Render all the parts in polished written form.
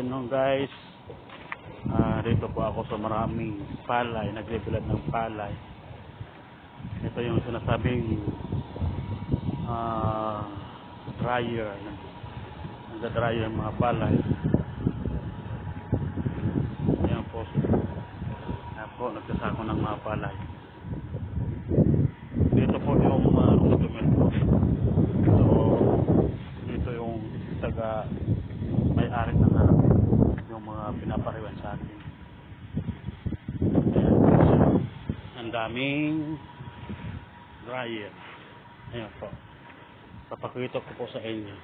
afternoon guys. Dito po ako sa maraming palay, nagbibilad ng palay. Ito yung sinasabing dryer, nagda-dryer ng mga palay. Ayan po, nagsasako ng mga palay. Dito po yung customer ko. So dito yung taga may-ari ng harap, yung mga pinapariwan sa akin. Ayan, ang daming dryer. Ayan po, papakita ko po sa inyo.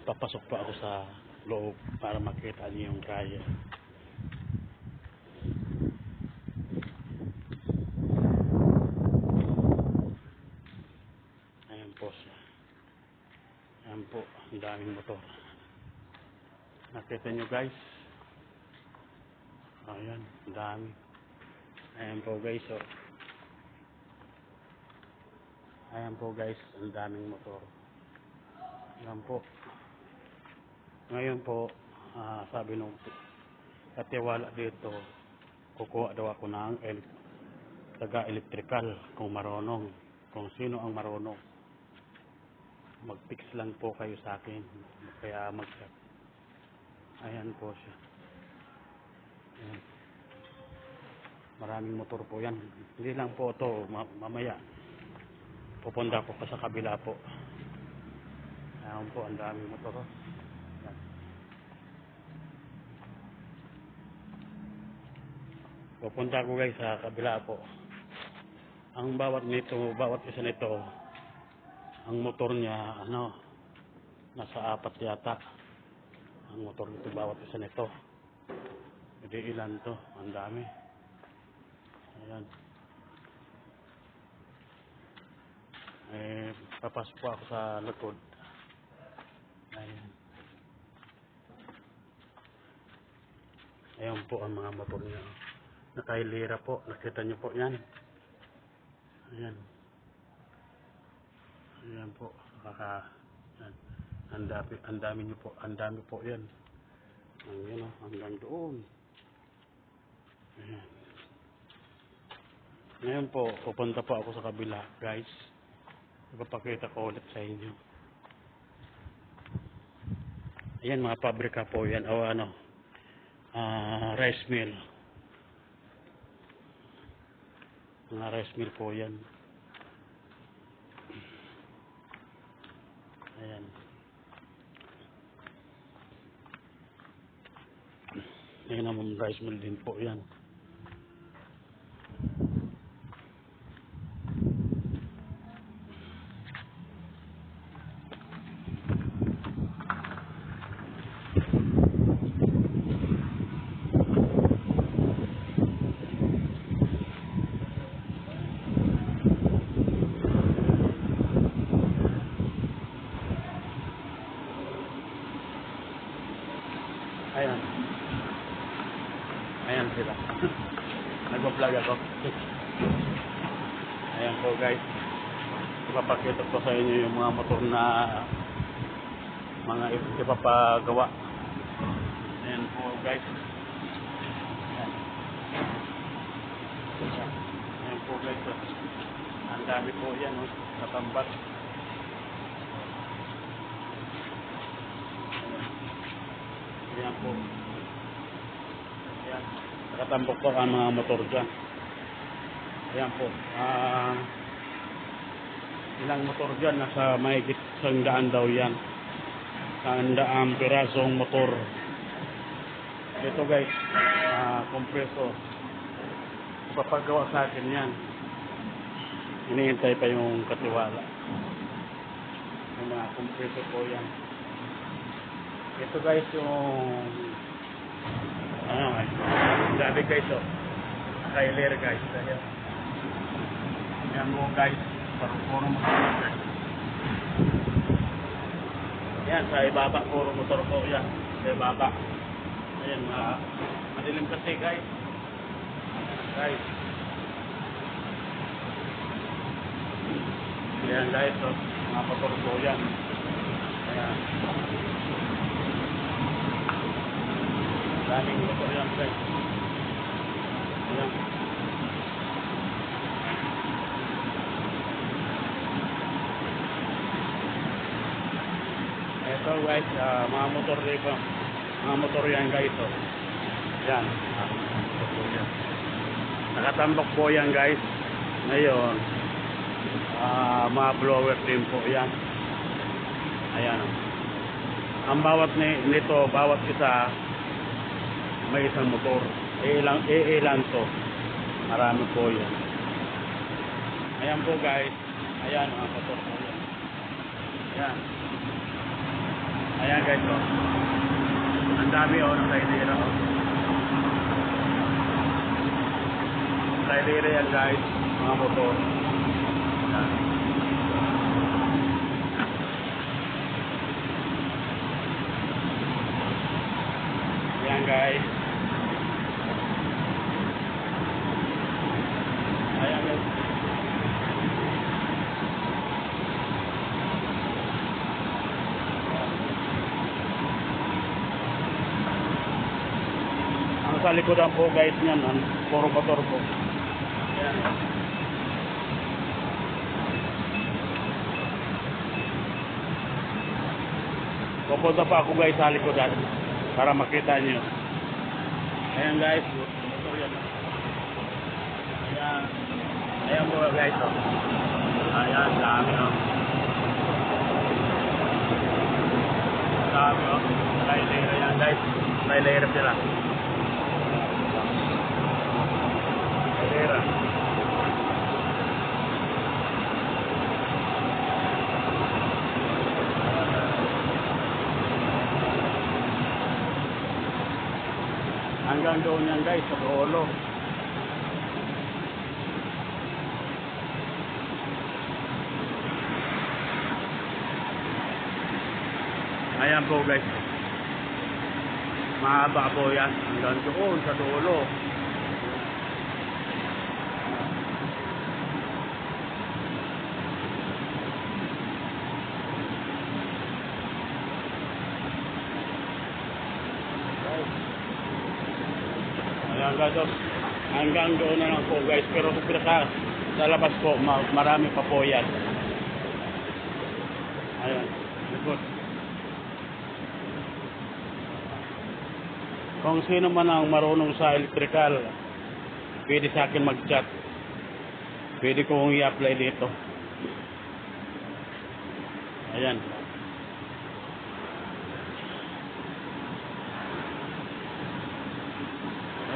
Papasok pa ako sa loob para makita niyo yung dryer. Ayan po siya. Ayan po, ang daming motor. Nakita nyo guys? Ayan, ang dami. Ayan po guys, oh. Ayan po guys, ang daming motor. Ayan po. Ngayon po, sabi nung katiwala dito, kukuha daw ako ng taga-electrical kung marunong. Kung sino ang marunong, mag-fix lang po kayo sa akin. Kaya mag-chat. Ayan po siya. Ayan. Maraming motor po yan. Hindi lang po ito, mamaya pupunta po pa sa kabila po. Ayan po, ang daming motor. Ayan. Pupunta ko guys sa kabila po. Ang bawat isa nito, ang motor niya, nasa 4 yata. Ang motor nito, bawat isa nito. Hindi ilan to, ang dami. Ayan. Papasok po ako sa likod. Ayan. Ayan po ang mga motor niya. Nakailira po, nakita niyo po yan. Ayan. Ayan po. Ayan. Ang dami niyo po. Ang dami po yan. Ayan o. Hanggang doon. Ayan. Ngayon po, pupunta po ako sa kabila, guys. Ipapakita ko ulit sa inyo. Ayan, mga pabrika po yan. O rice mill. Mga rice mill po yan. Ayan. Ayan naman, rice mill din po yan. Ayan. Ayan sila. Nag-vlog ako. Ayan po guys. Ipapakita ko sa inyo yung mga motor na mga ipapagawa. Ayan po guys. Ayan. Ayan po guys. Ang dami po yan. Natambat. Ayan po. Ayan. Nakatambok po ang mga motor dyan. Ayan po. Ilang motor dyan? Nasa mahigit 100 daw yan. 100 pirasong motor. Ito guys. Kompreso. Ipapagawa sa akin yan. Hinihintay pa yung katiwala. Yung mga kompreso po yan. Ito guys yung sabi guys trailer guys. Ayan mo guys, puro motor. Ayan sa ibaba, puro motor po yan sa ibaba. Ayan, madilim kasi guys. Ayan guys, mga motor po yan. Ayan. Daming motor yan guys. Ayan. Ito guys, mga motor dito. Mga motor yan guys. Oh. Yan. Motor yan. Nakatambok po yan guys. Ngayon, mga blower din po yan. Ayan. Ang bawat nito, bawat isa may isang motor. Ilan to. Marami po yan. Ayan po guys. Ayan mga motor po yan. Ayan. Ayan guys oh. Ang dami oh ng kailira oh. Kailira yan guys. Mga motor. Ayan. Ayan guys. Ayan guys. Ang sa likodan po guys niyan, puro motor po. Ayan. Pupunta pa ako guys sa likodan para makita nyo. Ayan guys, motor yan. Ayan. Ayan po guys oh. Ayan, dami oh. Dami oh. Laylera yan guys. Laylera sila. Laylera. Hanggang doon yan guys, sa Bolo. Ayan po guys. Mahaba po yan. Hanggang doon sa dulo. Ayan guys, hanggang doon na lang po guys, pero sa labas po marami pa po yan. Ayan, likod. Kung sino man ang marunong sa electrical, pwede sa akin mag-chat. Pwede kong i-apply dito. Ayan.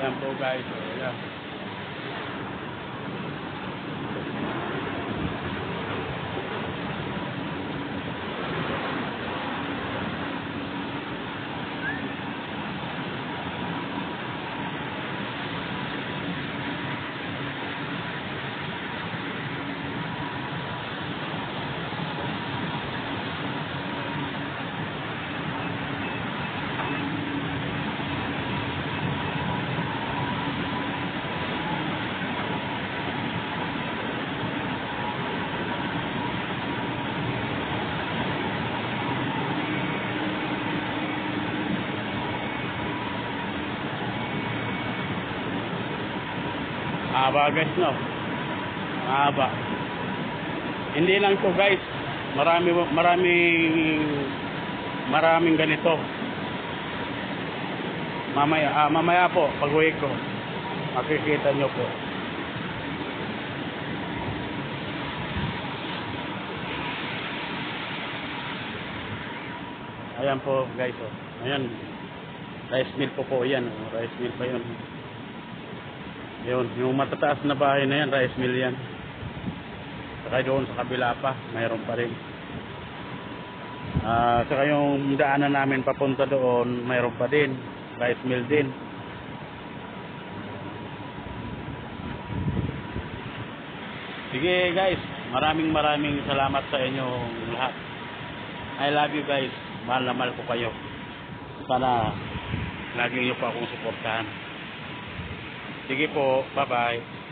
Ayan po guys. Ayan. Haba guys no. Haba. Hindi lang to guys. Maraming ganito. Mamaya po pag-uwi ko makikita nyo po. Ayan po guys oh. Ayan. Rice mill po yan. Rice mill pa yun. Yun, yung matataas na bahay na yan, rice mill yan. Saka doon sa kabila pa, mayroon pa rin. Saka yung daanan namin papunta doon, mayroon pa din. Rice mill din. Sige guys, maraming salamat sa inyong lahat. I love you guys. Mahal na mahal ko kayo. Sana lagi niyo pa akong suportahan. Sige po, bye-bye.